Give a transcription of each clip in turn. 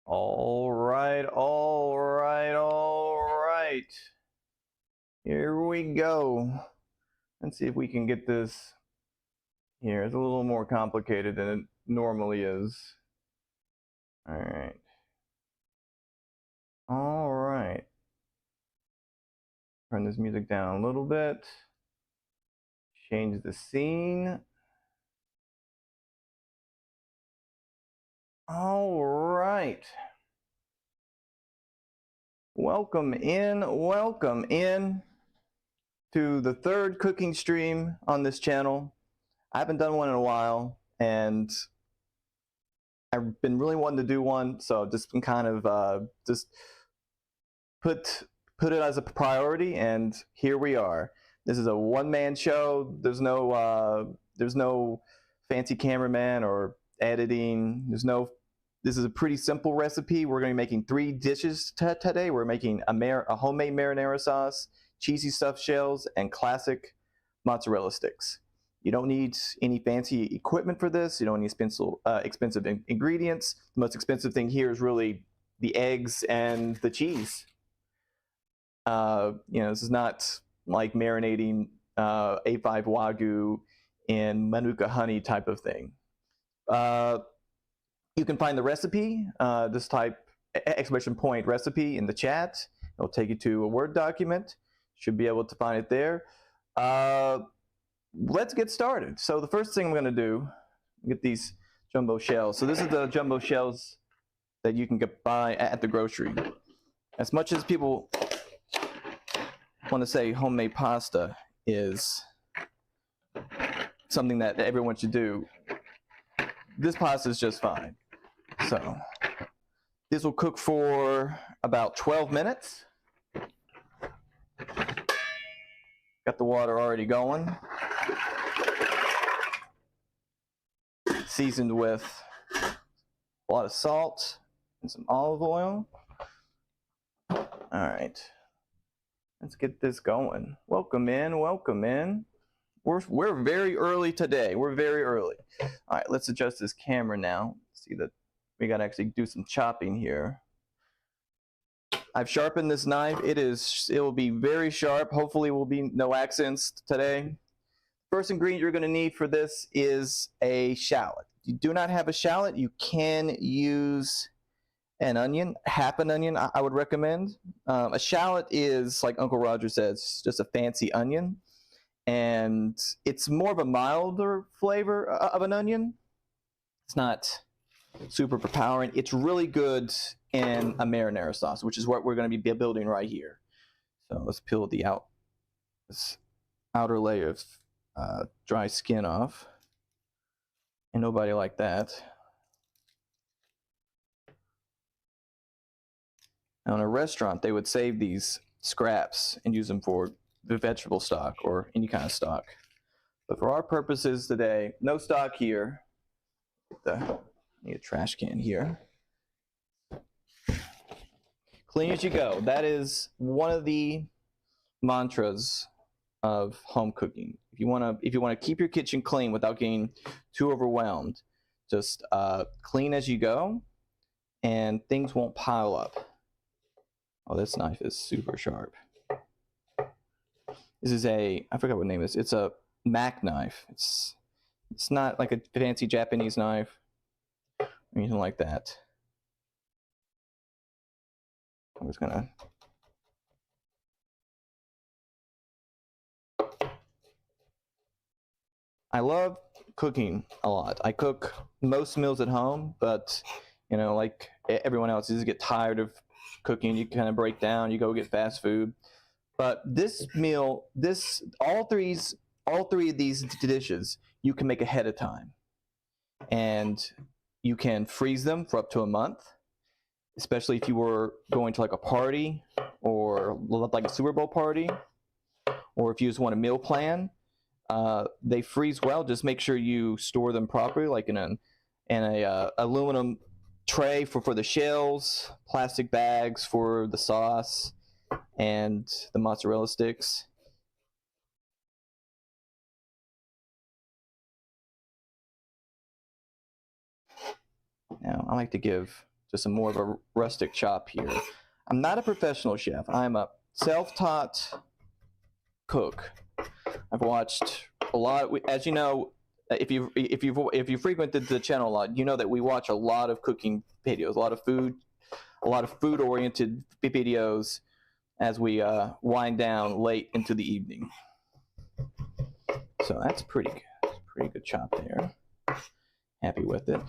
All right, all right, all right. Here we go. Let's see if we can get this here. It's a little more complicated than it normally is. All right. All right. Turn this music down a little bit. Change the scene. All right. Welcome in to the third cooking stream on this channel. I haven't done one in a while, and I've been really wanting to do one, so I've just been kind of just put it as a priority, and here we are. This is a one-man show. There's no fancy cameraman or editing. This is a pretty simple recipe. We're going to be making 3 dishes today. We're making a homemade marinara sauce, cheesy stuffed shells, and classic mozzarella sticks. You don't need any fancy equipment for this. You don't need expensive ingredients. The most expensive thing here is really the eggs and the cheese. This is not like marinating A5 Wagyu in Manuka honey type of thing. You can find the recipe, just type !recipe in the chat. It'll take you to a Word document. Should be able to find it there. Let's get started. So the first thing I'm going to do, get these jumbo shells. So this is the jumbo shells that you can buy at the grocery. As much as people want to say homemade pasta is something that everyone should do, this pasta is just fine. So this will cook for about 12 minutes. Got the water already going. Seasoned with a lot of salt and some olive oil. All right, let's get this going. Welcome in, welcome in. We're very early today. We're very early. All right, let's adjust this camera now. See that we got to actually do some chopping here. I've sharpened this knife. It will be very sharp. Hopefully will be no accidents today. First ingredient you're going to need for this is a shallot. If you do not have a shallot, you can use an onion, half an onion I would recommend. A shallot is, like Uncle Roger says, just a fancy onion. And it's more of a milder flavor of an onion. It's not super overpowering. It's really good in a marinara sauce, which is what we're going to be building right here. So let's peel this outer layer of dry skin off. And nobody like that. Now in a restaurant, they would save these scraps and use them for the vegetable stock or any kind of stock. But for our purposes today, no stock here. Need a trash can here. Clean as you go. That is one of the mantras of home cooking. If you want to keep your kitchen clean without getting too overwhelmed, just clean as you go, and things won't pile up. Oh, this knife is super sharp. This is I forgot what name it is. It's a Mac knife. It's not like a fancy Japanese knife or anything like that. I'm just gonna. I love cooking a lot. I cook most meals at home, but like everyone else, you just get tired of cooking. You kind of break down. You go get fast food. But this meal, all three of these dishes, you can make ahead of time, and you can freeze them for up to a month. Especially if you were going to like a party or like a Super Bowl party, or if you just want a meal plan. They freeze well. Just make sure you store them properly, like in a aluminum tray for the shells, plastic bags for the sauce and the mozzarella sticks. Now I like to give just a more of a rustic chop here. I'm not a professional chef. I'm a self-taught cook. I've watched a lot. As you know, if you frequented the channel a lot, you know that we watch a lot of cooking videos, a lot of food-oriented videos as we wind down late into the evening. So that's pretty good. Pretty good chop there. Happy with it.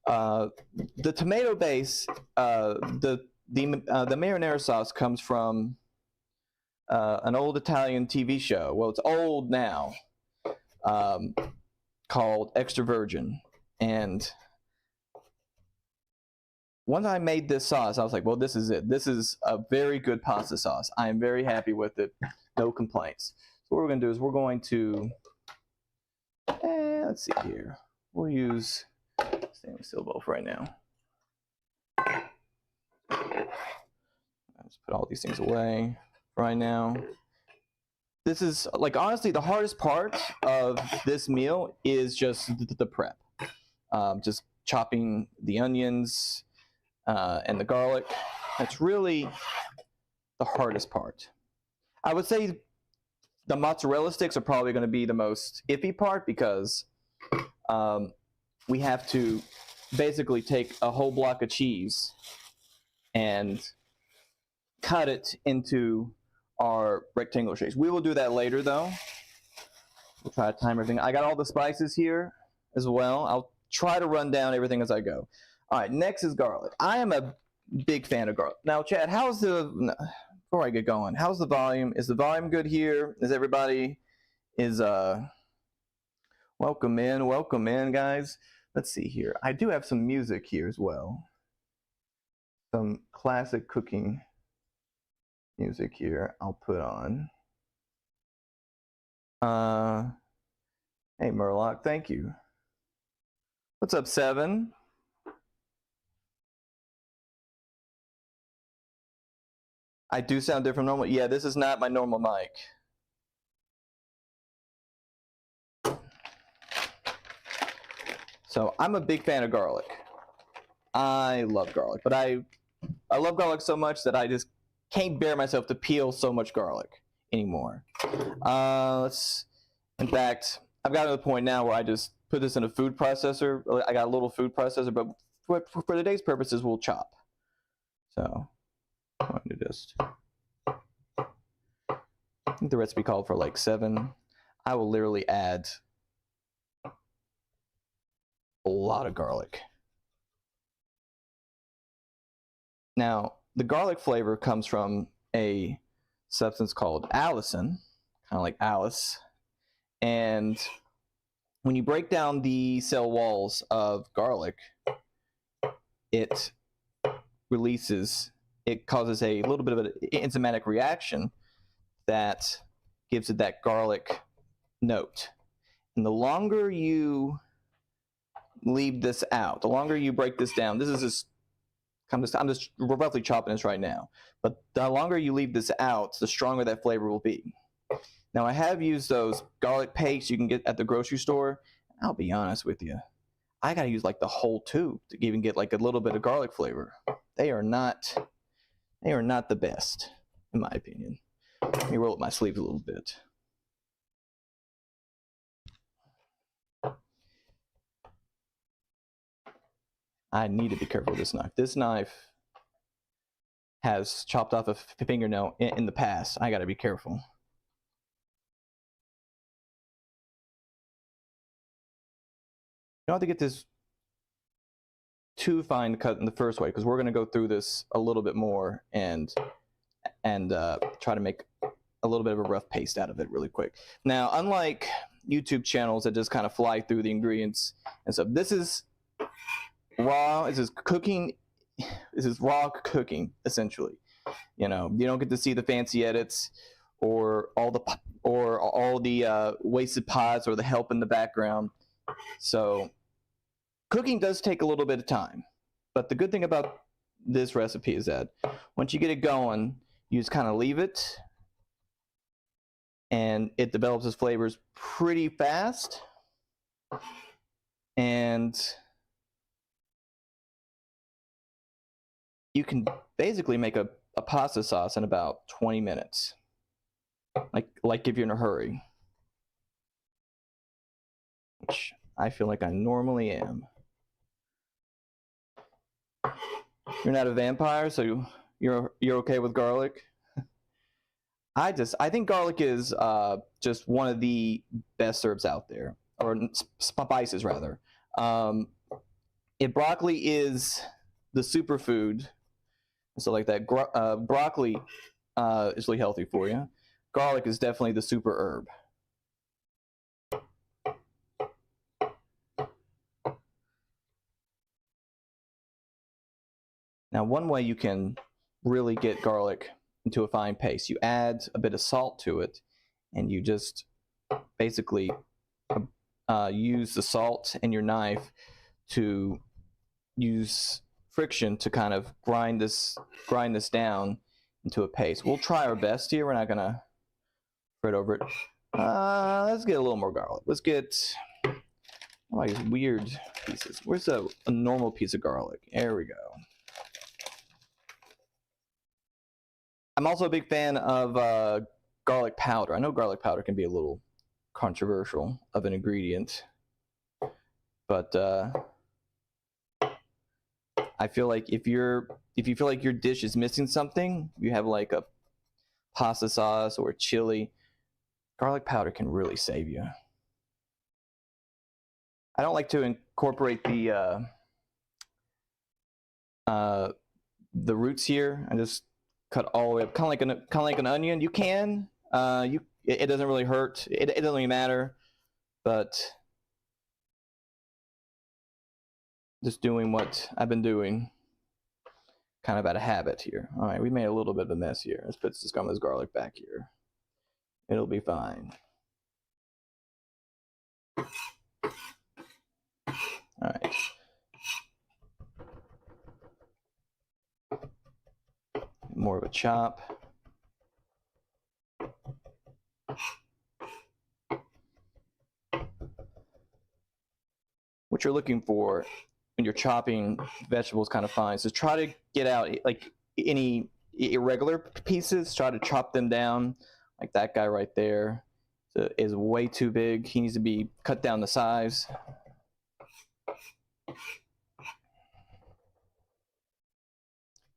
The tomato base, the marinara sauce comes from an old Italian TV show. Well, it's old now, called Extra Virgin. And once I made this sauce, I was like, well, this is it. This is a very good pasta sauce. I am very happy with it. No complaints. So what we're going to do is we're going to, let's see here. We'll use stainless steel bowl for right now. Let's put all these things away right now. This is, like, honestly, the hardest part of this meal is just the prep. Just chopping the onions and the garlic. That's really the hardest part. I would say the mozzarella sticks are probably going to be the most iffy part, because we have to basically take a whole block of cheese and cut it into our rectangular shapes. We will do that later, though. We'll try to time everything. I got all the spices here as well. I'll try to run down everything as I go. All right, next is garlic. I am a big fan of garlic. Now, Chad, how's the, before I get going, how's the volume? Is the volume good here? Is everybody, welcome in, guys. Let's see here. I do have some music here as well. Some classic cooking music here I'll put on. Hey, Murloc, thank you. What's up, Seven? I do sound different from normal. Yeah, this is not my normal mic. So I'm a big fan of garlic. I love garlic, but I love garlic so much that I just can't bear myself to peel so much garlic anymore. In fact, I've gotten to the point now where I just put this in a food processor. I got a little food processor, but for today's purposes, we'll chop. So I'm going to just, I think the recipe called for like 7. I will literally add a lot of garlic. Now, the garlic flavor comes from a substance called allicin, kind of like Alice. And when you break down the cell walls of garlic, it causes a little bit of an enzymatic reaction that gives it that garlic note. And the longer you leave this out, the longer you break this down, this is just, I'm just roughly chopping this right now, but the longer you leave this out, the stronger that flavor will be. Now, I have used those garlic pastes you can get at the grocery store. I'll be honest with you, I gotta use like the whole tube to even get like a little bit of garlic flavor. They are not the best, in my opinion. Let me roll up my sleeves a little bit. I need to be careful with this knife. This knife has chopped off a fingernail in the past. I gotta be careful. You don't have to get this too fine cut in the first way, because we're going to go through this a little bit more and try to make a little bit of a rough paste out of it really quick. Now, unlike YouTube channels that just kind of fly through the ingredients and stuff, this is raw. This is cooking. This is raw cooking, essentially. You know, you don't get to see the fancy edits or all the wasted pots or the help in the background. So cooking does take a little bit of time, but the good thing about this recipe is that once you get it going, you just kind of leave it and it develops its flavors pretty fast. And you can basically make a pasta sauce in about 20 minutes. Like if you're in a hurry. Which I feel like I normally am. You're not a vampire, so you're okay with garlic? I think garlic is just one of the best herbs out there, or spices rather. If broccoli is the superfood, so like that, broccoli is really healthy for you. Garlic is definitely the super herb. Now, one way you can really get garlic into a fine paste, you add a bit of salt to it, and you just basically use the salt and your knife to use friction to kind of grind this down into a paste. We'll try our best here. We're not gonna spread over it. Let's get a little more garlic. Let's get these weird pieces. Where's a normal piece of garlic? There we go. I'm also a big fan of garlic powder. I know garlic powder can be a little controversial of an ingredient, but I feel like if you feel like your dish is missing something, you have like a pasta sauce or chili, garlic powder can really save you. I don't like to incorporate the roots here. I just cut all the way up, kind of like an onion. You can, it doesn't really hurt. It doesn't really matter, but just doing what I've been doing, kind of out of habit here. All right, we made a little bit of a mess here. Let's put some of this garlic back here. It'll be fine. All right. More of a chop. What you're looking for when you're chopping vegetables kind of fine, so try to get out like any irregular pieces. Try to chop them down, like that guy right there is way too big. He needs to be cut down the size.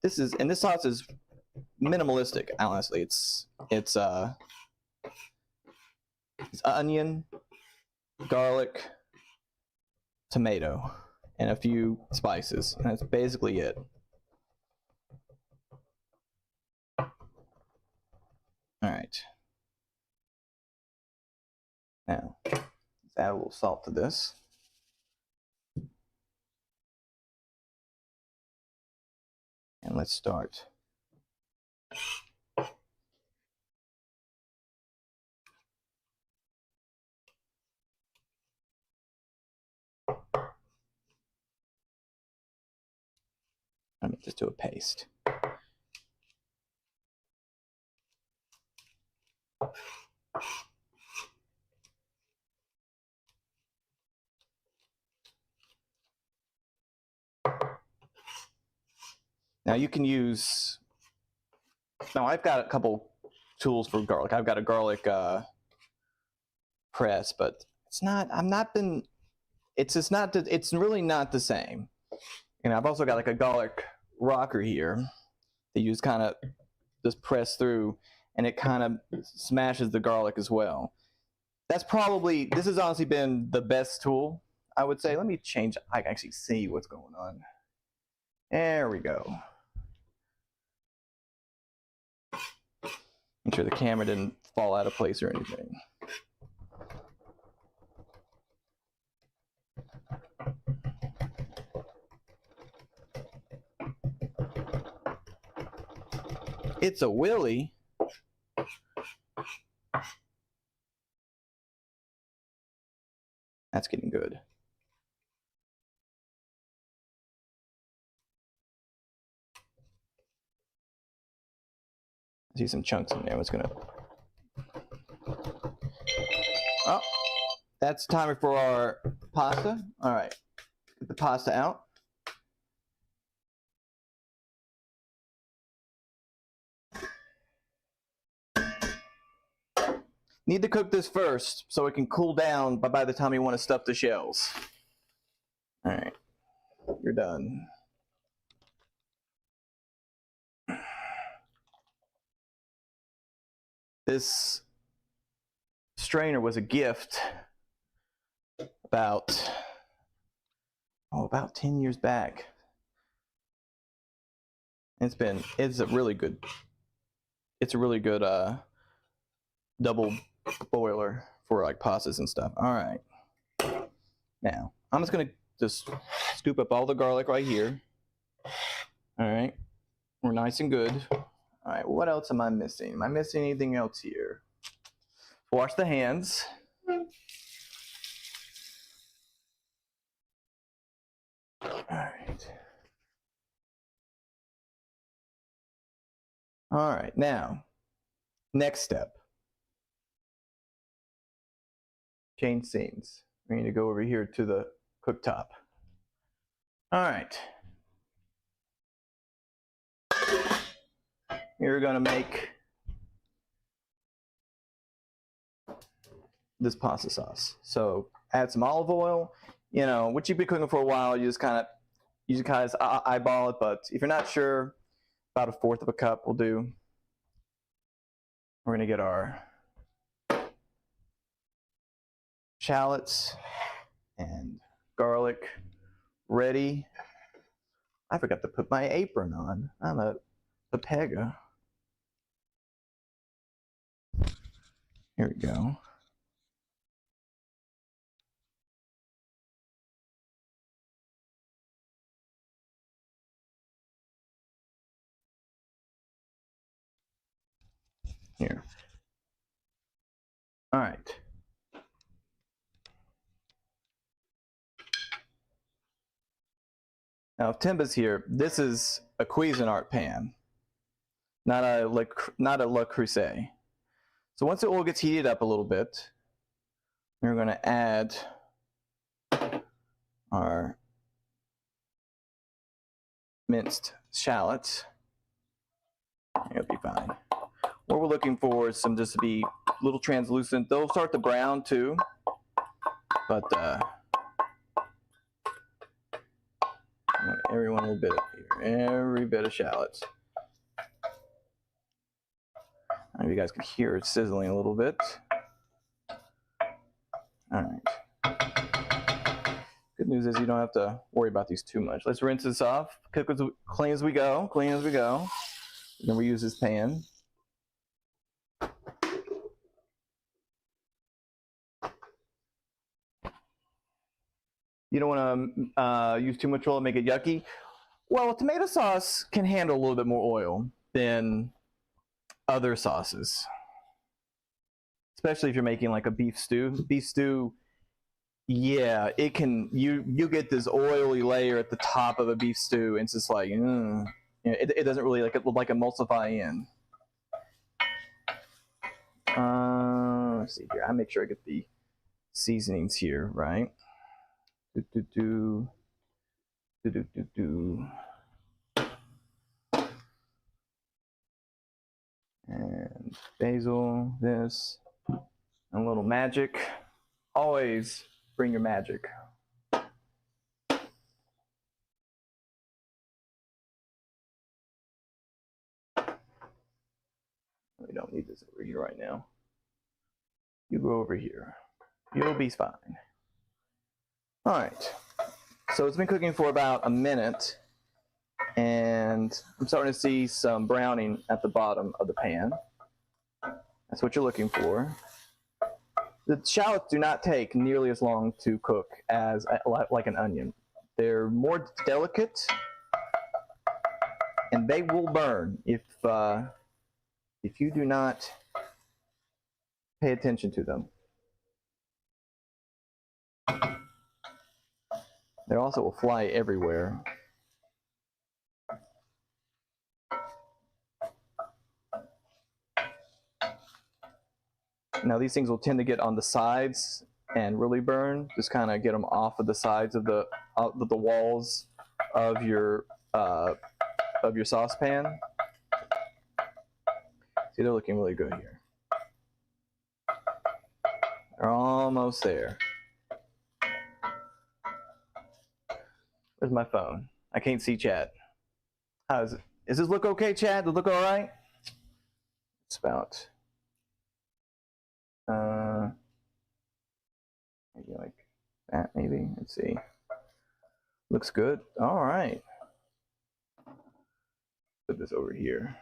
This sauce is minimalistic. Honestly, it's onion, garlic, tomato, and a few spices, and that's basically it. All right. Now, let's add a little salt to this. And let's start. Let me just do a paste. Now you can use, now I've got a couple tools for garlic. I've got a garlic press, but it's really not the same. And I've also got like a garlic rocker here that you just kind of just press through, and it kind of smashes the garlic as well. This has honestly been the best tool, I would say. Let me change, I can actually see what's going on. There we go. Make sure the camera didn't fall out of place or anything. It's a Willy. That's getting good. I see some chunks in there. What's gonna? Oh, that's time for our pasta. All right, get the pasta out. Need to cook this first so it can cool down by the time you want to stuff the shells. All right, you're done. This strainer was a gift about 10 years back. It's a really good double boiler for like pastas and stuff. All right, now I'm just gonna scoop up all the garlic right here. All right, we're nice and good. All right, what else am I missing? Am I missing anything else here? Wash the hands. All right. All right, now, next step. Change scenes. We need to go over here to the cooktop. All right. You're gonna make this pasta sauce. So add some olive oil. You know, what you've been cooking for a while, you just kind of eyeball it. But if you're not sure, about 1/4 of a cup will do. We're gonna get our shallots and garlic ready. I forgot to put my apron on. I'm a Pepega. Here we go. Here. All right. Now, if Timba's here, this is a Cuisinart pan, not a Le Creuset. So once the oil gets heated up a little bit, we're going to add our minced shallots. It'll be fine. What we're looking for is some just to be a little translucent. They'll start to brown too, but everyone a little bit up here. Every bit of shallots. I don't know if you guys can hear it sizzling a little bit. All right. Good news is you don't have to worry about these too much. Let's rinse this off. Cook as clean as we go. Clean as we go. Then reuse this pan. You don't want to use too much oil and make it yucky. Well, tomato sauce can handle a little bit more oil than other sauces, especially if you're making like a beef stew. Beef stew, yeah, it can. You get this oily layer at the top of a beef stew, and it's just like, it doesn't really like emulsify in. Let's see here. I make sure I get the seasonings here right. And basil, this, and a little magic. Always bring your magic. We don't need this over here right now. You go over here. You'll be fine. All right. So it's been cooking for about a minute, and I'm starting to see some browning at the bottom of the pan. That's what you're looking for. The shallots do not take nearly as long to cook as like an onion. They're more delicate, and they will burn if you do not pay attention to them. They also will fly everywhere. Now these things will tend to get on the sides and really burn. Just kind of get them off of the sides of the walls of your saucepan. See, they're looking really good here. We're almost there. Where's my phone? I can't see chat. How is it? Does this look okay, chat? Does it look all right? It's about maybe like that, maybe. Let's see. Looks good. All right. Put this over here.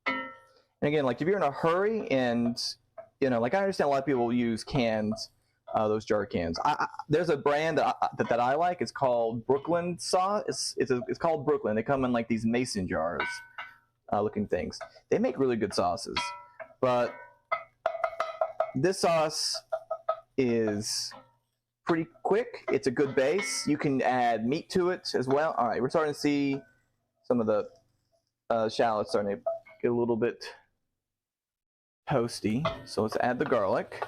And again, like if you're in a hurry and, you know, like I understand a lot of people use cans, those jar cans. There's a brand that I like. It's called Brooklyn sauce. It's called Brooklyn. They come in like these mason jars looking things. They make really good sauces. But this sauce is pretty quick. It's a good base. You can add meat to it as well. All right, we're starting to see some of the shallots starting to get a little bit toasty. So let's add the garlic.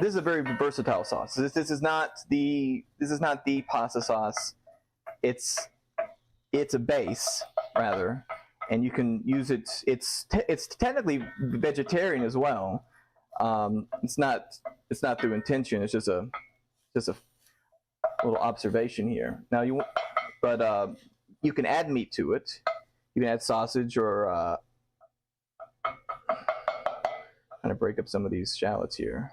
This is a very versatile sauce. This is not the pasta sauce. It's a base rather, and you can use it. It's technically vegetarian as well. It's not through intention. It's just a little observation here. Now you can add meat to it. You can add sausage or kind of break up some of these shallots here.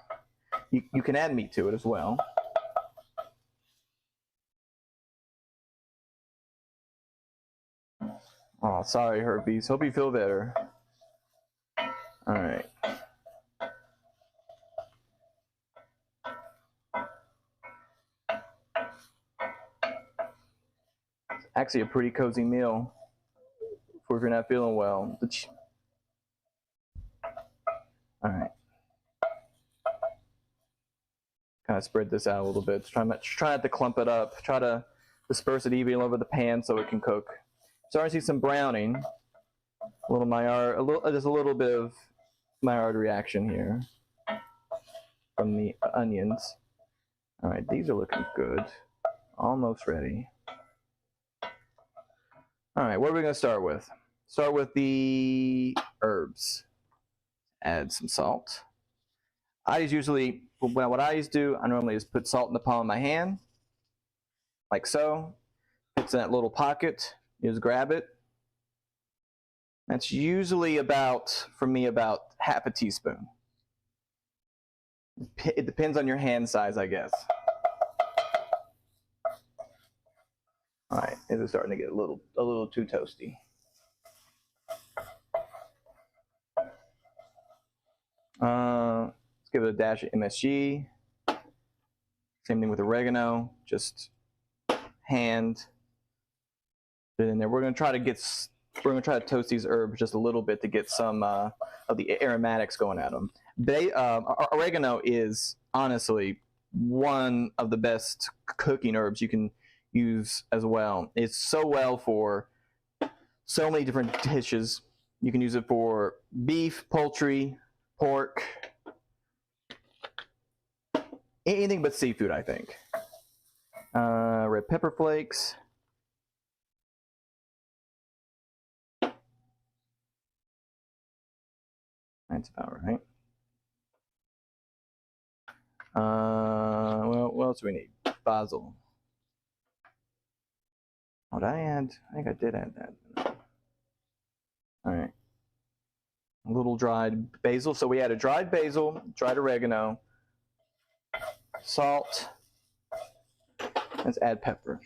You can add meat to it as well. Oh, sorry, herpes. Hope you feel better. All right. It's actually a pretty cozy meal for if you're not feeling well. All right. Kind of spread this out a little bit. Try not to clump it up. Try to disperse it evenly over the pan so it can cook. Starting to see some browning. A little Maillard, just a little bit of Maillard reaction here from the onions. All right, these are looking good. Almost ready. All right, what are we going to start with? Start with the herbs. Add some salt. What I usually do, I normally just put salt in the palm of my hand, like so. It's in that little pocket. You just grab it. That's usually for me, about half a teaspoon. It depends on your hand size, I guess. All right, it's starting to get a little too toasty. Let's give it a dash of MSG. Same thing with oregano. Just hand it in there. We're going to try to toast these herbs just a little bit to get some of the aromatics going at them. Oregano is honestly one of the best cooking herbs you can use as well. It's so well for so many different dishes. You can use it for beef, poultry, pork, anything but seafood, I think. Red pepper flakes. That's about right. Well, what else do we need? Basil. Oh, did I add? I think I did add that. All right. A little dried basil. So we added dried basil, dried oregano, salt. Let's add pepper.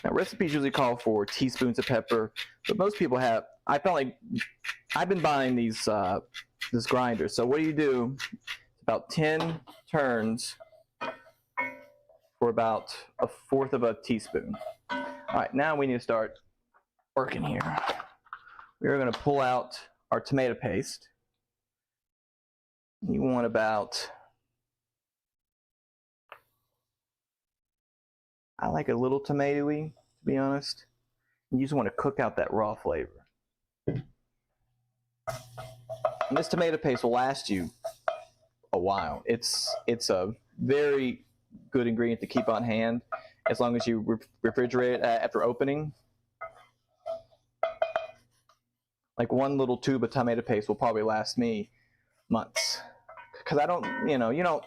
Now, recipes usually call for teaspoons of pepper, but most people have. I felt like I've been buying these this grinder. So what do? About 10 turns for about a fourth of a teaspoon. All right, now we need to start working here. We're going to pull out our tomato paste. You want about, I like a little tomatoey, to be honest. You just want to cook out that raw flavor. And this tomato paste will last you a while. It's a very good ingredient to keep on hand. as long as you refrigerate it after opening. Like one little tube of tomato paste will probably last me months. Because I don't, you don't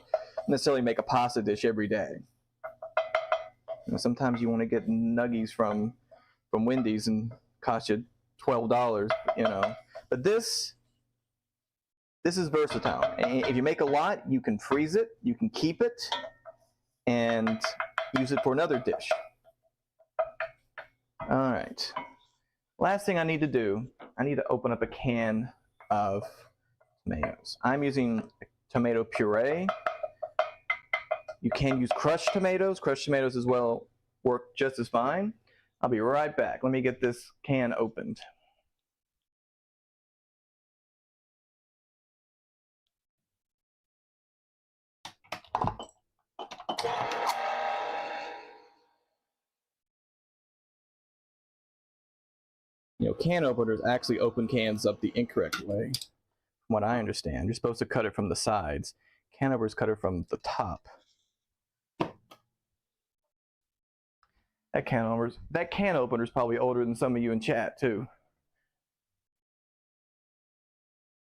necessarily make a pasta dish every day. Sometimes you want to get nuggies from Wendy's and cost you $12, But this is versatile. And if you make a lot, you can freeze it, you can keep it, and use it for another dish. All right. Last thing I need to do, I need to open up a can of tomatoes. I'm using tomato puree. You can use crushed tomatoes. Crushed tomatoes as well work just as fine. I'll be right back. Let me get this can opened. Can openers actually open cans up the incorrect way. From what I understand, you're supposed to cut it from the sides. Can openers cut it from the top. That can opener is probably older than some of you in chat too.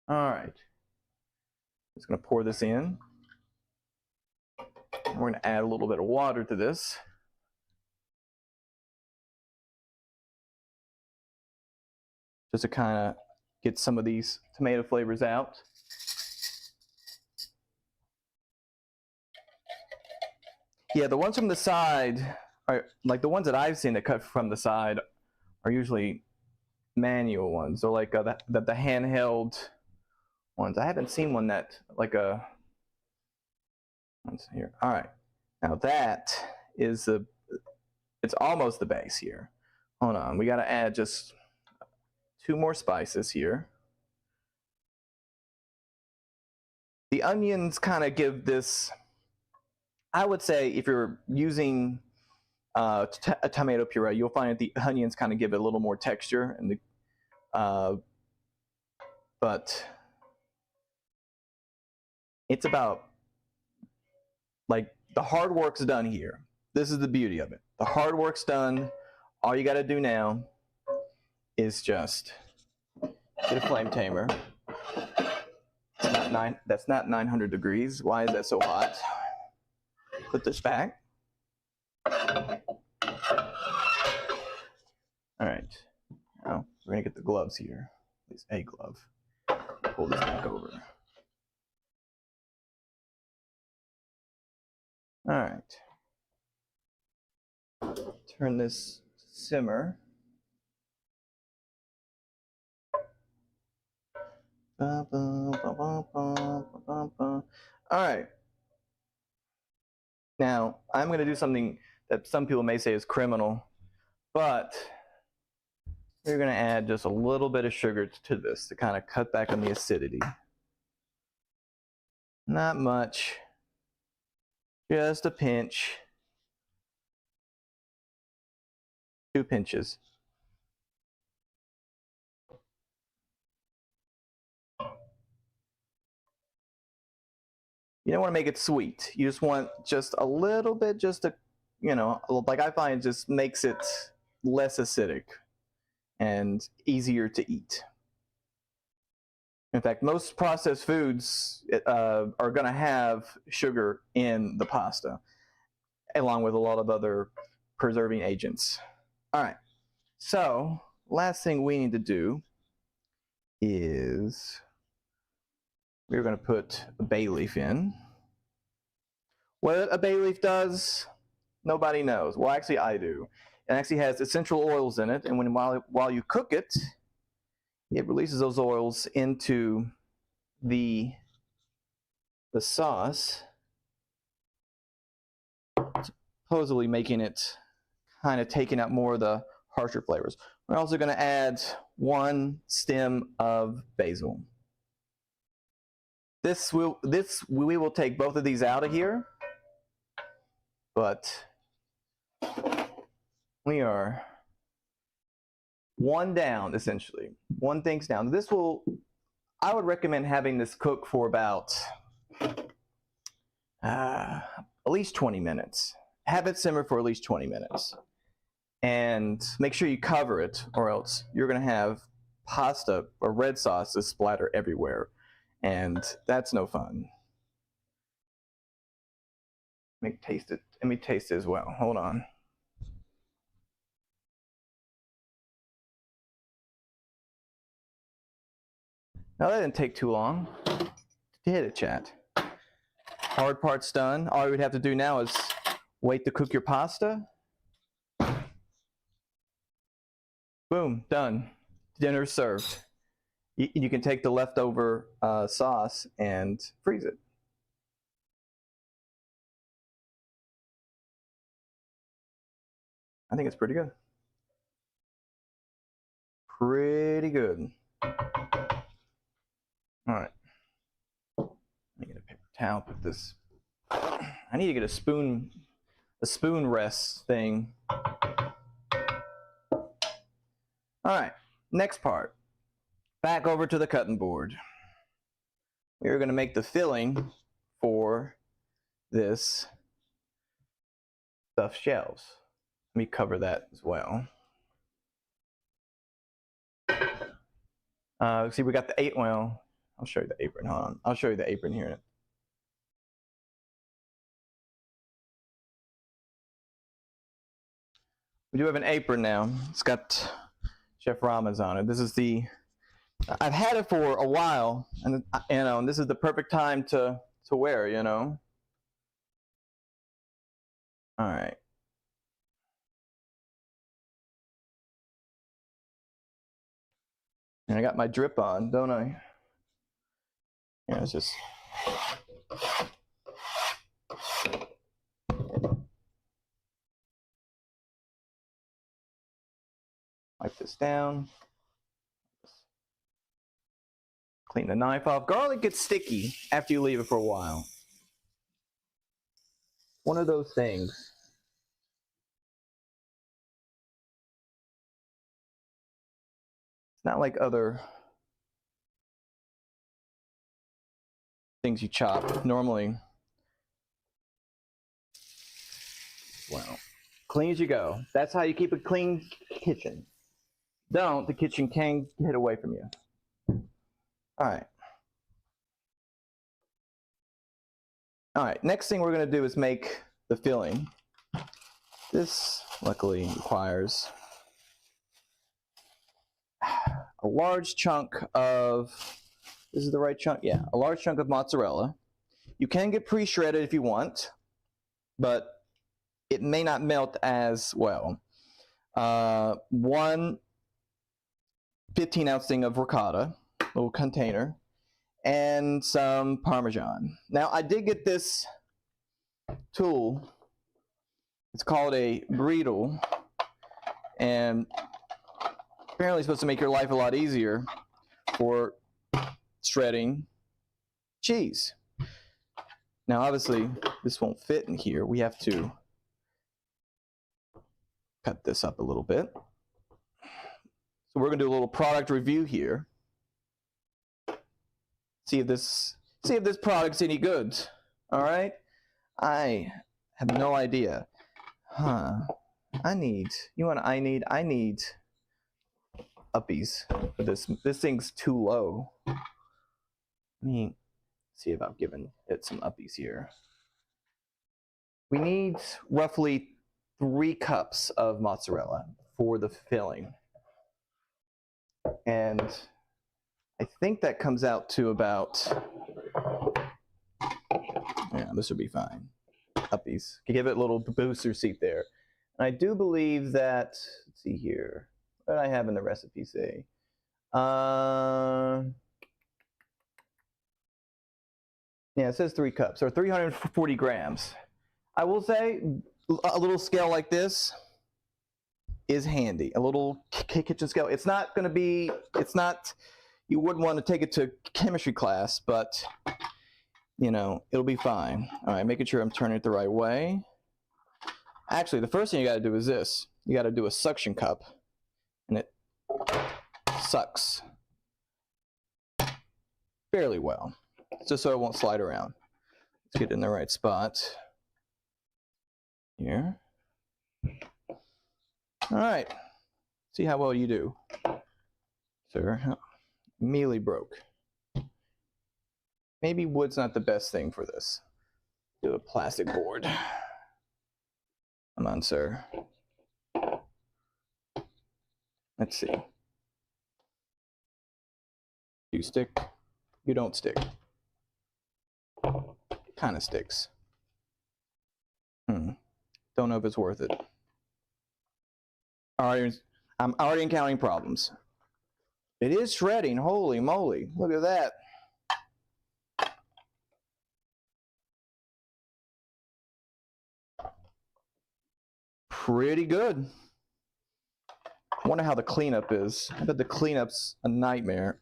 All right. Just gonna pour this in. We're gonna add a little bit of water to this. Just to kind of get some of these tomato flavors out. Yeah, the ones from the side, are like the ones that I've seen that cut from the side are usually manual ones. They're like the handheld ones. I haven't seen one that like a, one's here. All right, now that is it's almost the base here. Hold on, we gotta add just 2 more spices here. The onions kind of give this, I would say if you're using a tomato puree, you'll find that the onions kind of give it a little more texture, and but it's about, like, the hard work's done here. This is the beauty of it. The hard work's done. All you got to do now is just get a flame tamer. That's not 900 degrees. Why is that so hot? Put this back. All right. Now we're gonna get the gloves here. At least a glove. Pull this back over. All right. Turn this to simmer. All right. Now, I'm going to do something that some people may say is criminal, but we're going to add just a little bit of sugar to this to kind of cut back on the acidity. Not much, just a pinch, 2 pinches. You don't want to make it sweet. You just want just a little bit, just to, like I find just makes it less acidic and easier to eat. In fact, most processed foods are going to have sugar in the pasta, along with a lot of other preserving agents. All right, so last thing we need to do is we're going to put a bay leaf in. What a bay leaf does, nobody knows. Well, actually, I do. It actually has essential oils in it, and while you cook it, it releases those oils into the sauce, supposedly making it kind of taking out more of the harsher flavors. We're also going to add 1 stem of basil. We will take both of these out of here, but we are 1 down, essentially. 1 thing's down. I would recommend having this cook for about at least 20 minutes. have it simmer for at least 20 minutes. And make sure you cover it, or else you're going to have pasta or red sauce that splatter everywhere. And that's no fun. Let me taste it. Let me taste it as well. Hold on. Now that didn't take too long. Hit it, chat. Hard part's done. All you would have to do now is wait to cook your pasta. Boom, done. Dinner's served. You can take the leftover sauce and freeze it. I think it's pretty good. Pretty good. All right. Let me get a paper towel. Put this. I need to get a spoon rest thing. All right. Next part. Back over to the cutting board. We're going to make the filling for this stuffed shells. Let me cover that as well. See, we got the apron. Well, I'll show you the apron. Hold on. I'll show you the apron here. We do have an apron now. It's got Chef Rama's on it. This is the, I've had it for a while, and you know, and this is the perfect time to wear, you know. All right. And I got my drip on, don't I? Yeah, it's just. Wipe this down. Clean the knife off. Garlic gets sticky after you leave it for a while. One of those things. It's not like other things you chop normally. Well, clean as you go. That's how you keep a clean kitchen. Don't, the kitchen can get away from you. All right. All right, next thing we're going to do is make the filling. This, luckily, requires a large chunk of, this is the right chunk? Yeah, a large chunk of mozzarella. You can get pre-shredded if you want, but it may not melt as well. One 15-ounce thing of ricotta, little container, and some Parmesan. Now, I did get this tool. It's called a Breedle, and apparently it's supposed to make your life a lot easier for shredding cheese. Now, obviously, this won't fit in here. We have to cut this up a little bit. So we're going to do a little product review here. See if this product's any good. All right? I have no idea. I need uppies for this. This thing's too low. Let me see if I've given it some uppies here. We need roughly 3 cups of mozzarella for the filling. And I think that comes out to about, yeah, this would be fine. Uppies. Give it a little booster seat there. And I do believe that, let's see here, what did I have in the recipe say? Yeah, it says 3 cups, or 340 grams. I will say a little scale like this is handy. A little kitchen scale. It's not going to be, it's not, you wouldn't want to take it to chemistry class, but you know, it'll be fine. All right, making sure I'm turning it the right way. Actually, the first thing you got to do is this. You got to do a suction cup, and it sucks fairly well, just so it won't slide around. Let's get it in the right spot. here. All right. See how well you do, sir. Immediately broke. Maybe wood's not the best thing for this. Do a plastic board. Come on, sir. Let's see. You stick. You don't stick. Kind of sticks. Don't know if it's worth it. I'm already encountering problems. It is shredding. Holy moly. Look at that. Pretty good. I wonder how the cleanup is. I bet the cleanup's a nightmare.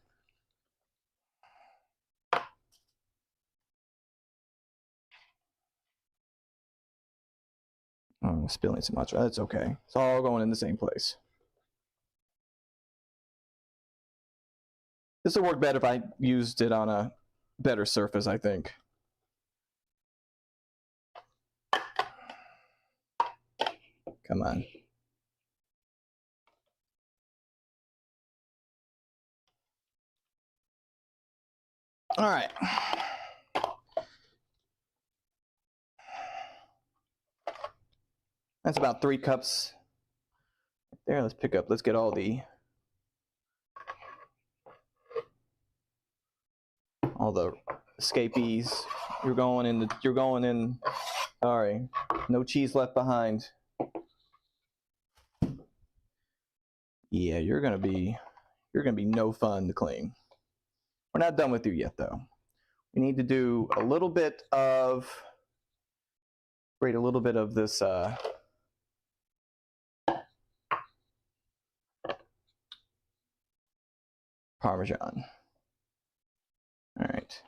I'm spilling so much. That's okay. It's all going in the same place. This would work better if I used it on a better surface, I think. Come on. All right. That's about 3 cups. There, let's pick up. Let's get all the escapees. You're going in. Sorry. No cheese left behind. Yeah, you're gonna be no fun to clean. We're not done with you yet though. We need to do a little bit of this Parmesan. All right.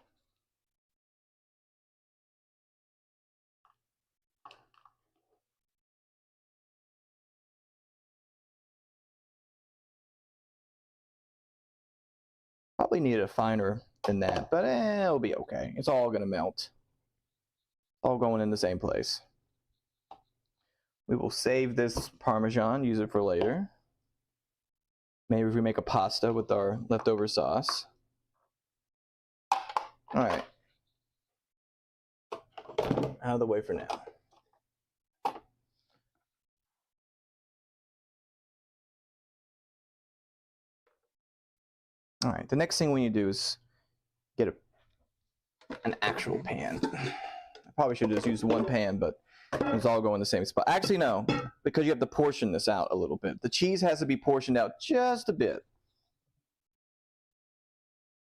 Probably need it finer than that, but it'll be okay. It's all gonna melt. All going in the same place. We will save this Parmesan, use it for later. Maybe if we make a pasta with our leftover sauce. All right. Out of the way for now. All right, the next thing we need to do is get an actual pan. I probably should have just used one pan, but it's all going in the same spot. Actually, no, because you have to portion this out a little bit. The cheese has to be portioned out just a bit.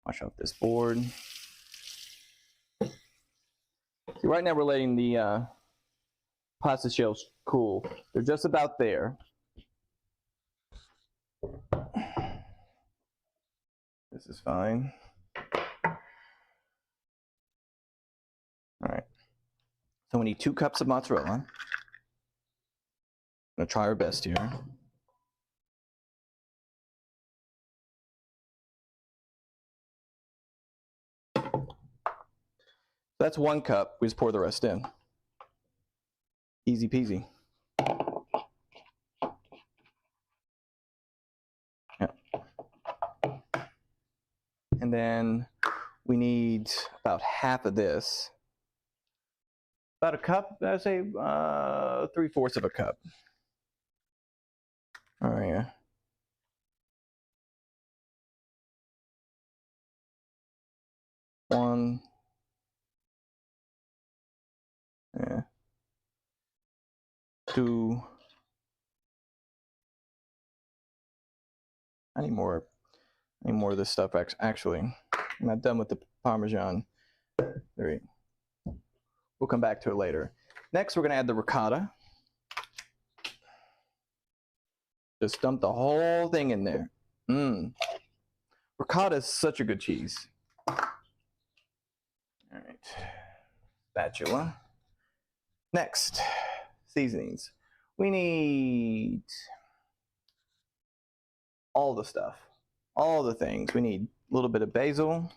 Wash off this board. See, right now we're letting the pasta shells cool. They're just about there. This is fine. All right. So we need 2 cups of mozzarella. I'm gonna try our best here. That's 1 cup. We just pour the rest in. Easy peasy. Yeah. And then we need about half of this. About a cup, I'd say 3/4 of a cup. All right, yeah. One. Yeah. 2. I need more of this stuff actually. I'm not done with the Parmesan. There. We'll come back to it later. Next, we're gonna add the ricotta. Just dump the whole thing in there. Ricotta is such a good cheese. All right, spatula. Next, seasonings. We need all the stuff, all the things. We need a little bit of basil,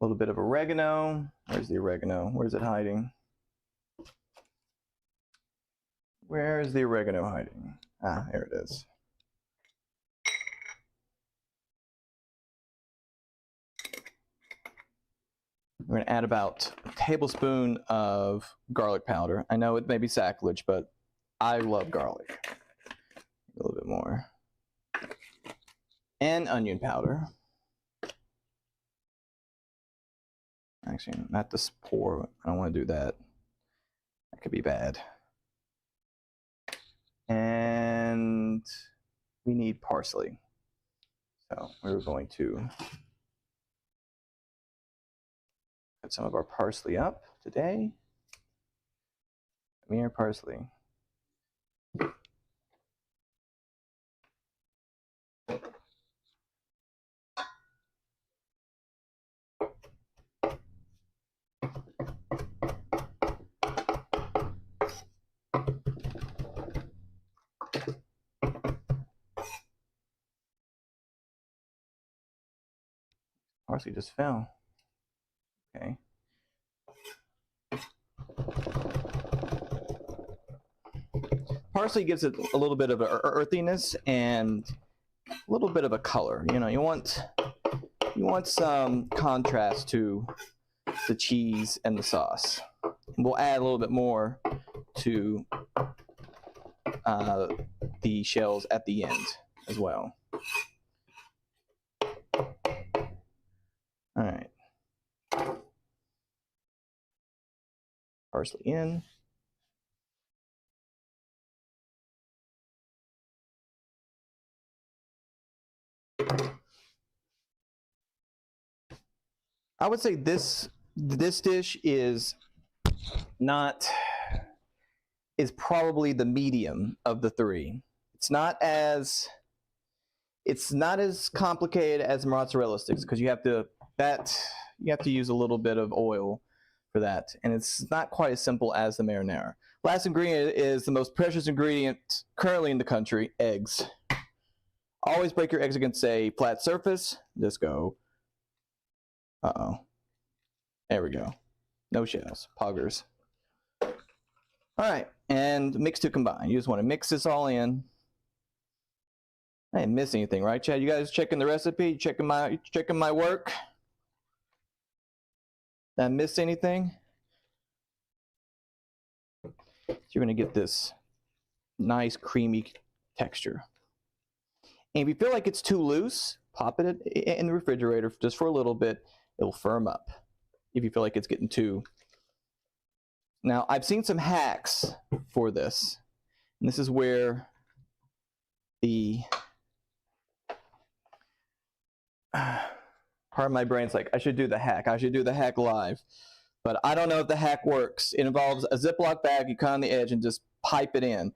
a little bit of oregano. Where's the oregano? Where's it hiding? Where is the oregano hiding? Ah, there it is. We're going to add about a tablespoon of garlic powder. I know it may be sacrilege, but I love garlic. A little bit more. And onion powder. Actually, not this pour. I don't want to do that. That could be bad. And we need parsley. So we're going to put some of our parsley up today. Come here, parsley. Parsley just fell. Okay. Parsley gives it a little bit of an earthiness and a little bit of a color. You know, you want some contrast to the cheese and the sauce. We'll add a little bit more to the shells at the end as well. All right. Parsley in. I would say this dish is probably the medium of the three. It's not as complicated as mozzarella sticks because you have to use a little bit of oil for that, and it's not quite as simple as the marinara. Last ingredient is the most precious ingredient currently in the country: eggs. Always break your eggs against a flat surface. Just go. Uh-oh. There we go. No shells. Poggers. All right, and mix to combine. You just want to mix this all in. I didn't miss anything, right, Chad? You guys checking the recipe? Checking my work? Did I miss anything? You're gonna get this nice creamy texture. And if you feel like it's too loose, pop it in the refrigerator just for a little bit. It'll firm up if you feel like it's getting too. Now, I've seen some hacks for this. And this is where the part of my brain's like, I should do the hack. I should do the hack live. But I don't know if the hack works. It involves a Ziploc bag. You cut on the edge and just pipe it in.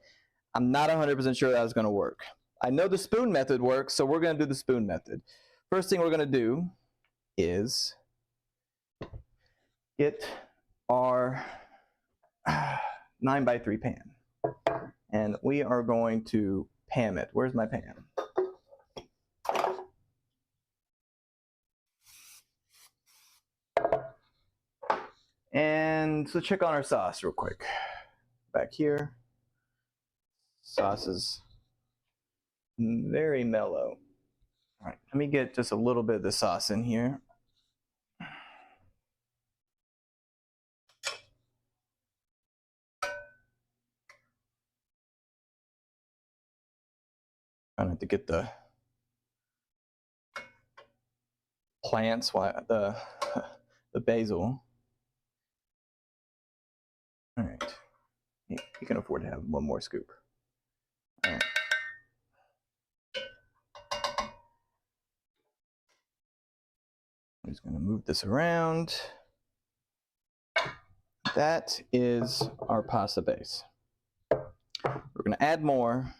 I'm not 100% sure that's going to work. I know the spoon method works, so we're going to do the spoon method. First thing we're going to do is get our 9x3 pan. And we are going to pan it. Where's my pan? And so check on our sauce real quick. Back here. Sauce is very mellow. All right, let me get just a little bit of the sauce in here. I don't have to get the plants, the basil. All right, you can afford to have one more scoop. All right. I'm just going to move this around. That is our pasta base. We're going to add more.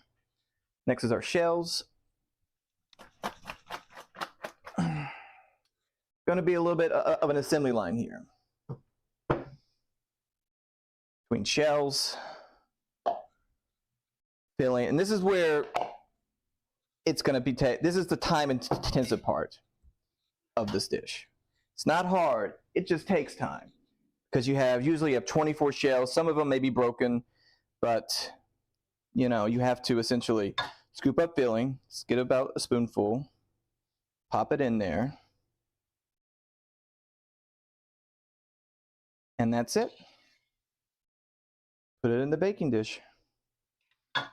Next is our shells. Going to be a little bit of an assembly line here. Between shells, filling, and this is where it's going to be, this is the time intensive part of this dish. It's not hard. It just takes time because you usually have 24 shells. Some of them may be broken, but you have to essentially scoop up filling, get about a spoonful, pop it in there, and that's it. Put it in the baking dish.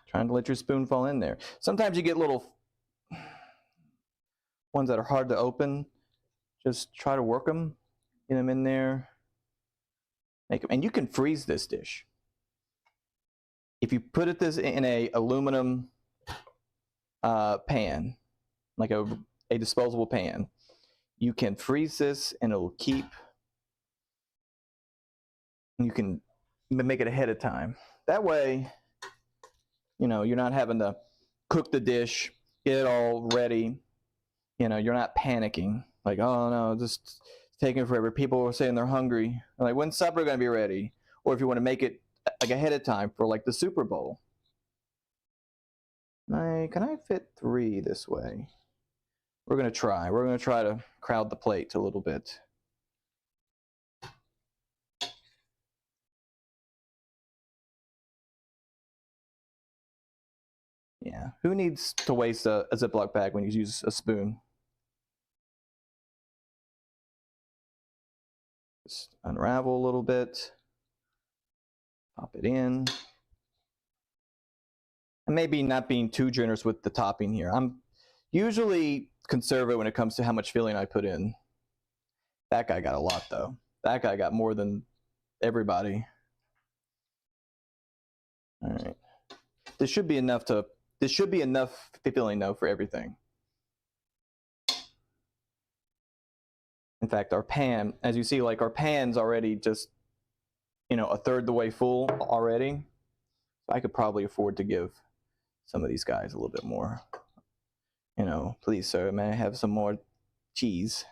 Trying to let your spoon fall in there. Sometimes you get little ones that are hard to open. Just try to work them, get them in there, make them. And you can freeze this dish. If you put this in a aluminum pan, like a disposable pan, you can freeze this and it'll keep. You can make it ahead of time. That way, you're not having to cook the dish, get it all ready. You're not panicking. Like, oh no, just taking forever. People are saying they're hungry. I'm like, when's supper gonna be ready? Or if you want to make it like ahead of time for like the Super Bowl. Can I fit 3 this way? We're gonna try. We're gonna try to crowd the plate a little bit. Yeah, who needs to waste a Ziploc bag when you use a spoon? Just unravel a little bit, pop it in. And maybe not being too generous with the topping here. I'm usually conservative when it comes to how much filling I put in. That guy got a lot though. That guy got more than everybody. All right. This should be enough filling though for everything. In fact, our pan, as you see, like our pan's already just, a third the way full already. So I could probably afford to give some of these guys a little bit more. Please, sir, may I have some more cheese?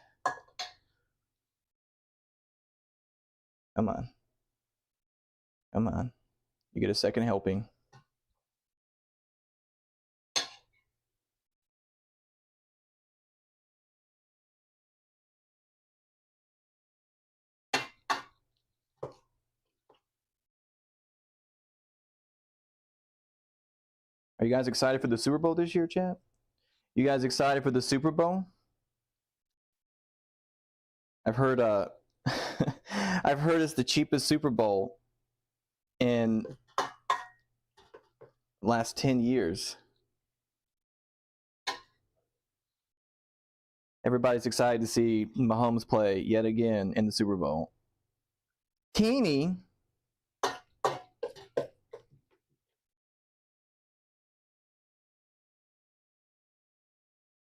Come on. Come on. You get a second helping. Are you guys excited for the Super Bowl this year, chat? You guys excited for the Super Bowl? I've heard I've heard it's the cheapest Super Bowl in the last 10 years. Everybody's excited to see Mahomes play yet again in the Super Bowl. Teeny.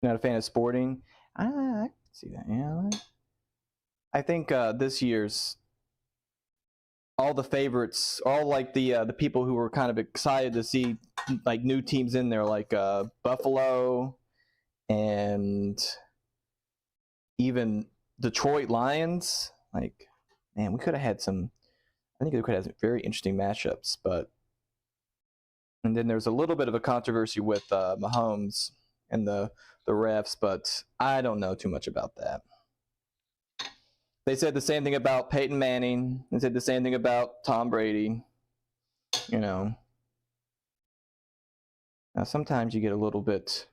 Not a fan of sporting? I can see that. Yeah. I think this year's all the favorites, all like the people who were kind of excited to see like new teams in there, like Buffalo and even Detroit Lions. Like, man, we could have had some. I think we could have some very interesting matchups, and then there's a little bit of a controversy with Mahomes and the refs, but I don't know too much about that. They said the same thing about Peyton Manning. They said the same thing about Tom Brady. Now sometimes you get a little bit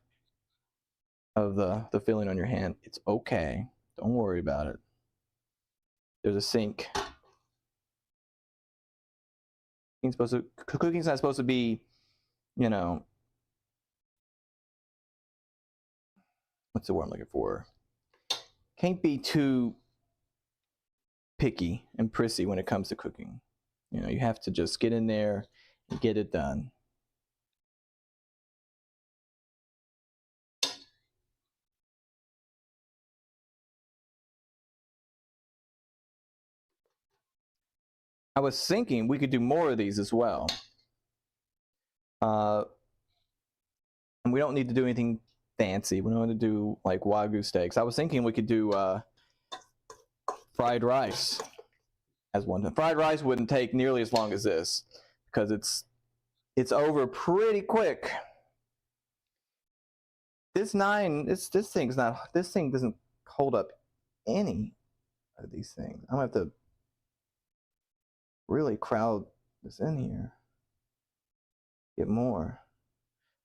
of the feeling on your hand. It's okay. Don't worry about it. There's a sink. Cooking's not supposed to be, what's the word I'm looking for? Can't be too picky and prissy when it comes to cooking. You have to just get in there and get it done. I was thinking we could do more of these as well. And we don't need to do anything fancy. We don't want to do like Wagyu steaks. I was thinking we could do fried rice as one. Fried rice wouldn't take nearly as long as this because it's over pretty quick. This thing doesn't hold up any. of these things. I'm gonna have to really crowd this in here. Get more.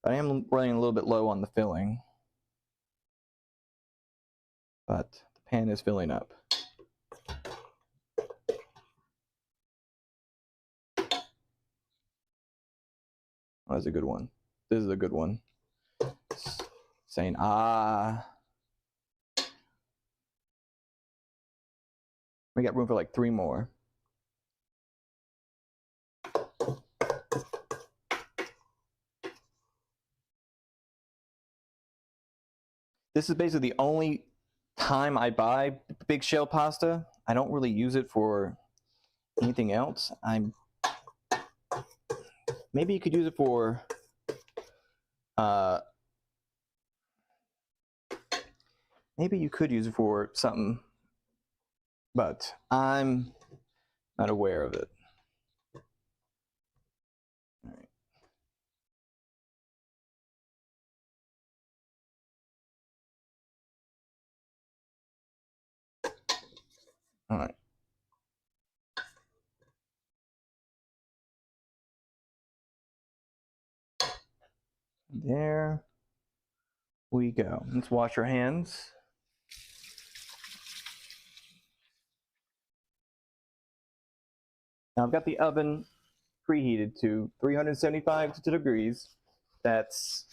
I am running a little bit low on the filling, but the pan is filling up. Oh, that's a good one. This is a good one. Saying ah. We got room for like 3 more. This is basically the only time I buy big shell pasta. I don't really use it for anything else. Maybe you could use it for maybe you could use it for something, but I'm not aware of it. All right. All right. There we go. Let's wash our hands. Now I've got the oven preheated to 375 degrees. That's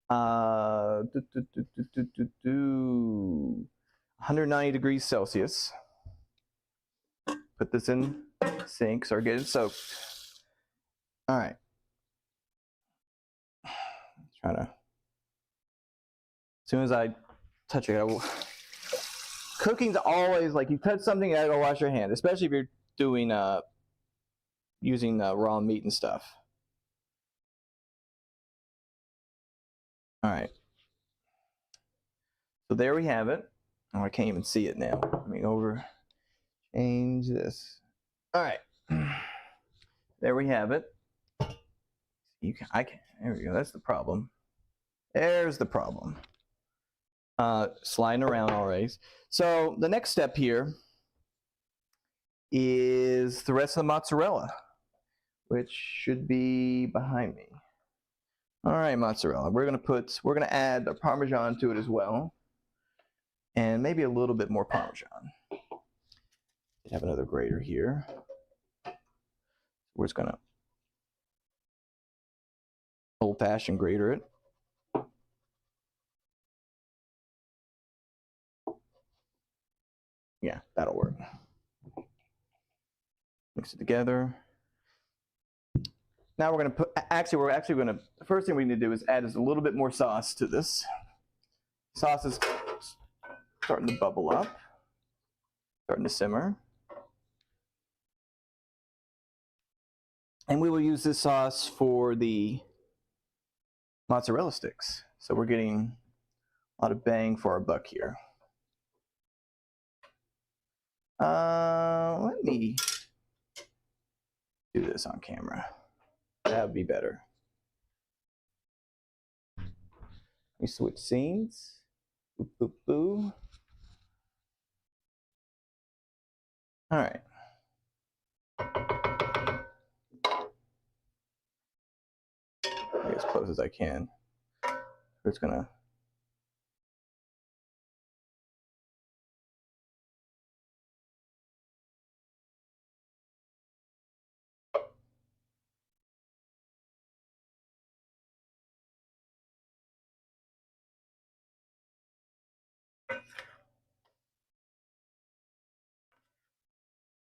190 degrees Celsius. Put this in sink, start getting soaked. All right. Trying to. As soon as I touch it, cooking's always like you touch something, you gotta go wash your hand, especially if you're doing using raw meat and stuff. All right. So there we have it. Oh, I can't even see it now. Let me change this. All right. There we have it. There we go. That's the problem. There's the problem. Sliding around already. So the next step here is the rest of the mozzarella, which should be behind me. All right, mozzarella. We're gonna add a Parmesan to it as well, and maybe a little bit more Parmesan. I have another grater here. We're just gonna old-fashioned grater it. Yeah, that'll work. Mix it together. Now we're gonna the first thing we need to do is add just a little bit more sauce to this. Sauce is starting to bubble up, starting to simmer. And we will use this sauce for the mozzarella sticks. So we're getting a lot of bang for our buck here. Let me do this on camera. That would be better. Let me switch scenes. Boop, boop, boop. All right. As close as I can. We're just gonna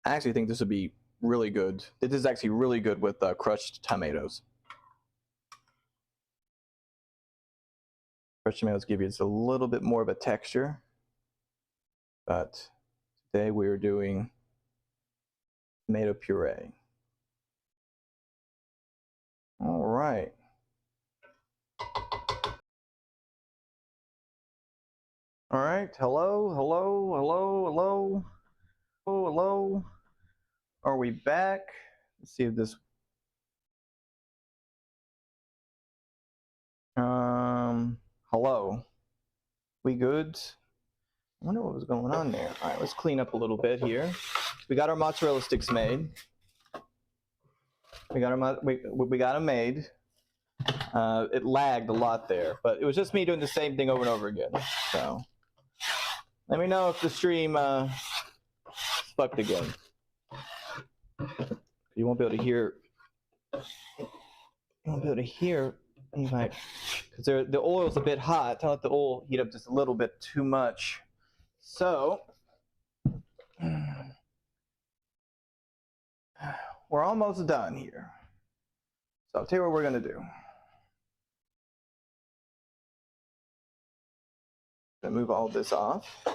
I actually think this would be really good. This is actually really good with crushed tomatoes. Crushed tomatoes give you just a little bit more of a texture, but today we are doing tomato puree. All right. All right. Hello, hello, hello, hello, hello, hello. Are we back? Let's see if this. Hello. We good? I wonder what was going on there. All right, let's clean up a little bit here. We got our mozzarella sticks made. We got them made. It lagged a lot there, but it was just me doing the same thing over and over again. So let me know if the stream fucked again. You won't be able to hear. You won't be able to hear. You might, because the oil's a bit hot. Don't let the oil heat up just a little bit too much. So we're almost done here. So I'll tell you what we're gonna do. Gonna move all this off.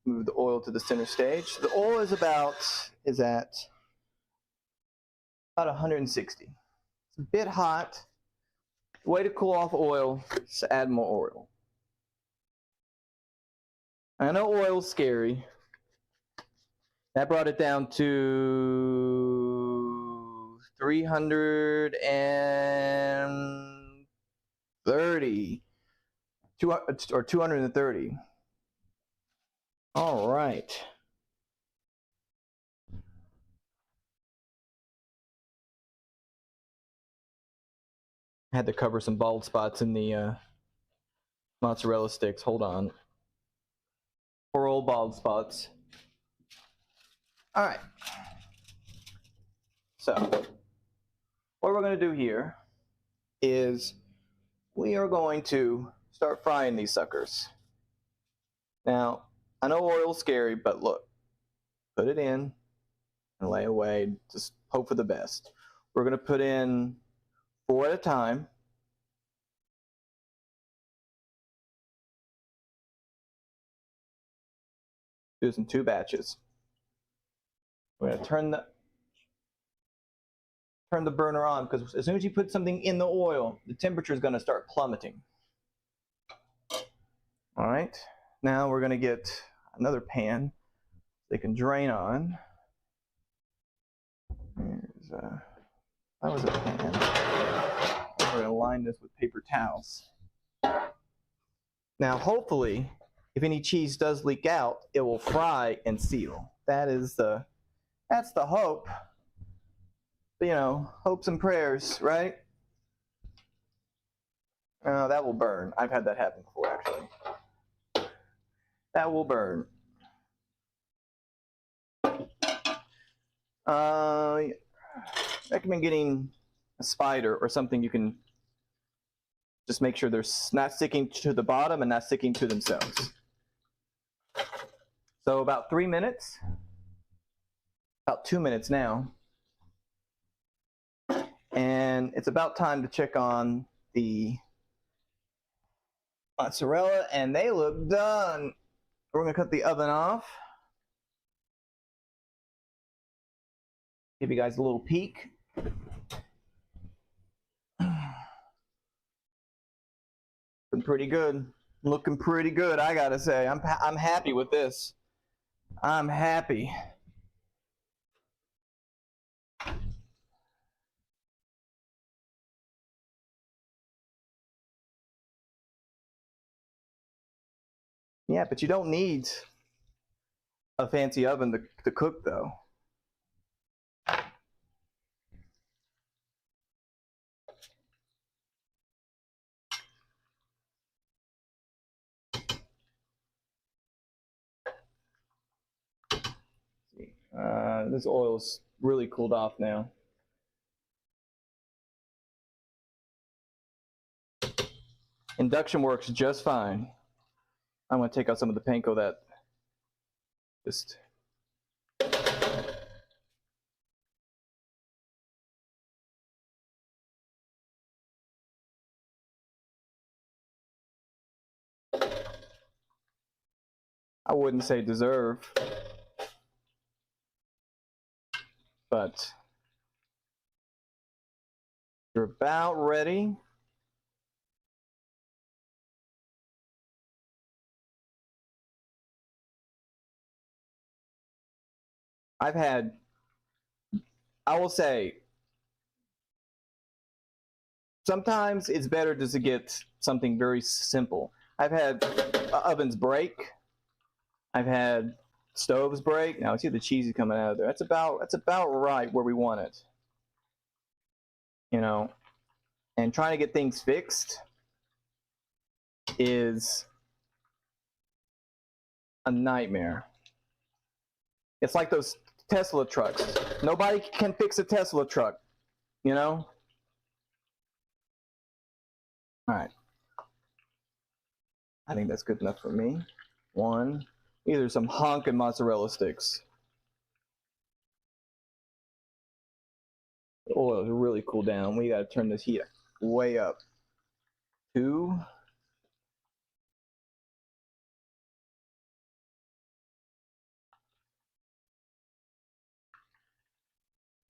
Move the oil to the center stage. The oil is at about 160. It's a bit hot. The way to cool off oil is to add more oil. I know oil's scary. That brought it down to 330 or 230. All right. I had to cover some bald spots in the mozzarella sticks. Hold on. Poor old bald spots. All right. So what we're going to do here is we are going to start frying these suckers. Now, I know oil's scary, but look, put it in and lay away. Just hope for the best. We're going to put in 4 at a time. Do this in 2 batches. We're going to turn the burner on, because as soon as you put something in the oil, the temperature is going to start plummeting. All right. Now we're going to get another pan they can drain on. That was a pan. We're going to line this with paper towels. Now, hopefully, if any cheese does leak out, it will fry and seal. That's the hope. You know, hopes and prayers, right? That will burn. I've had that happen before, actually. That will burn. Recommend getting a spider or something you can just make sure they're not sticking to the bottom and not sticking to themselves. So about 3 minutes, about 2 minutes now. And it's about time to check on the mozzarella, and they look done. We're gonna cut the oven off. Give you guys a little peek. Looking pretty good. Looking pretty good, I gotta say. I'm happy with this. I'm happy. Yeah, but you don't need a fancy oven to cook, though. This oil's really cooled off now. Induction works just fine. I'm going to take out some of the panko that just... I wouldn't say deserve, but you're about ready. I will say, sometimes it's better just to get something very simple. I've had ovens break. I've had stoves break. Now see the cheese is coming out of there. That's about right where we want it. You know, and trying to get things fixed is a nightmare. It's like those Tesla trucks. Nobody can fix a Tesla truck, you know? All right. I think that's good enough for me. One. Either some honkin' mozzarella sticks. The oil is really cool down. We gotta turn this heat way up. 2.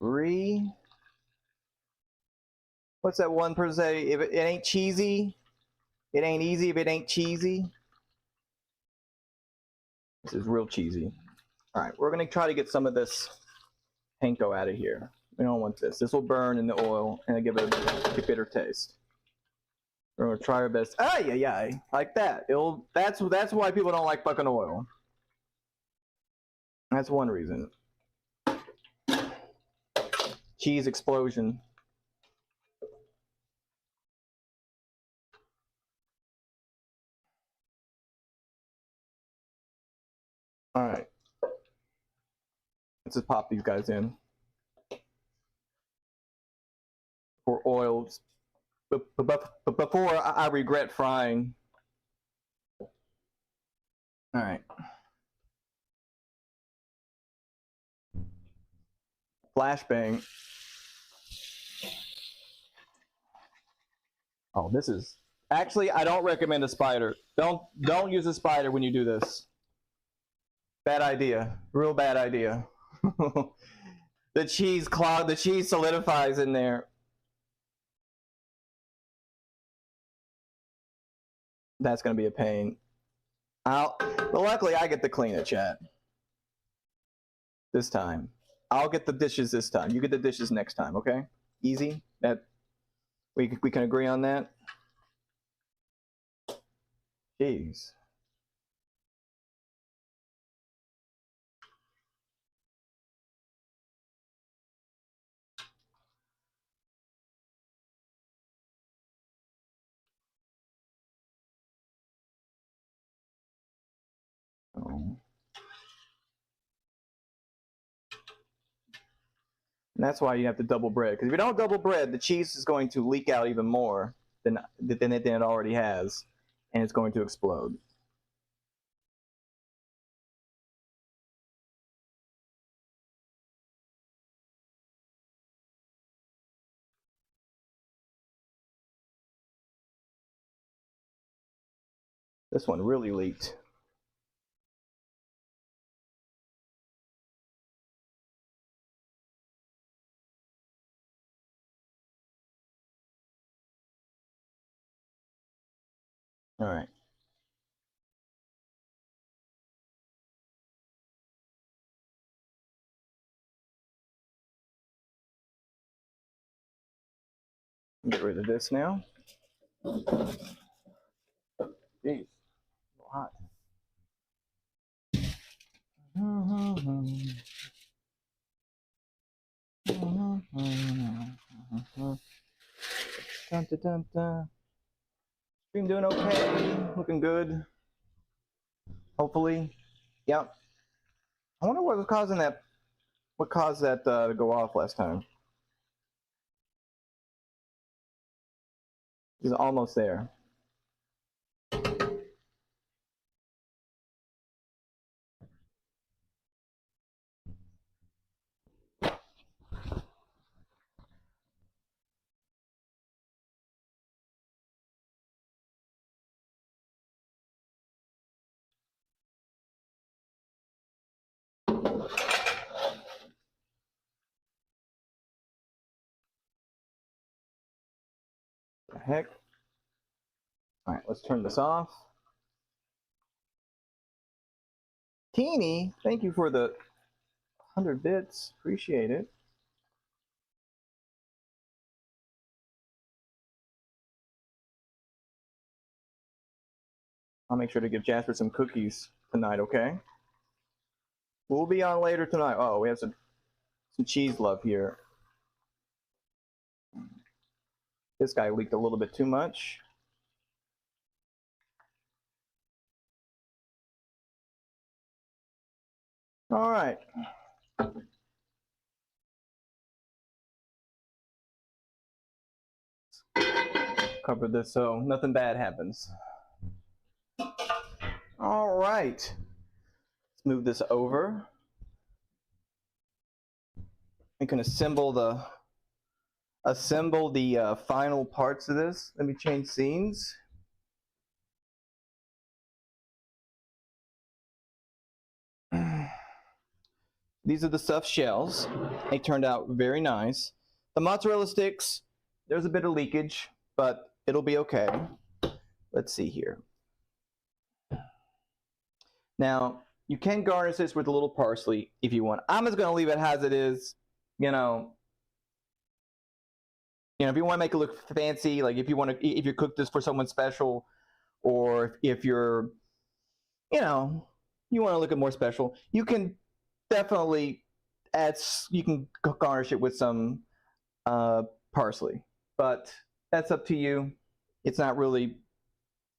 3. What's that one person say? If it ain't cheesy, it ain't easy if it ain't cheesy. This is real cheesy. All right, we're gonna try to get some of this panko out of here. We don't want this. This will burn in the oil and give it a bitter taste. We're gonna try our best. Yeah, like that. That's why people don't like fucking oil. That's one reason. Cheese explosion. All right. Let's just pop these guys in. For oils. But before I regret frying. All right. Flashbang. Oh, this is actually, I don't recommend a spider. Don't use a spider when you do this. Bad idea. Real bad idea. The cheese solidifies in there. That's gonna be a pain. But luckily I get to clean it, chat. This time. I'll get the dishes this time. You get the dishes next time, okay? Easy? That we can agree on that? Jeez. Oh. And that's why you have to double bread. Because if you don't double bread, the cheese is going to leak out even more than it already has. And it's going to explode. This one really leaked. All right. Get rid of this now. Jeez, a little hot. Dun, dun, dun, dun. Stream doing okay, looking good. Hopefully, yep. I wonder what was causing that. What caused that to go off last time? It's almost there. The heck? All right, let's turn this off. Teeny, thank you for the 100 bits. Appreciate it. I'll make sure to give Jasper some cookies tonight, okay? We'll be on later tonight. Oh, we have some cheese love here. This guy leaked a little bit too much. All right. Cover this so nothing bad happens. All right. Let's move this over. We can assemble the final parts of this. Let me change scenes. These are the stuffed shells. They turned out very nice. The mozzarella sticks, there's a bit of leakage, but it'll be okay. Let's see here. Now, you can garnish this with a little parsley if you want. I'm just going to leave it as it is. You know, if you want to make it look fancy, like if you cook this for someone special, or if you're, you want to look at more special, you can definitely you can garnish it with some parsley, but that's up to you. It's not really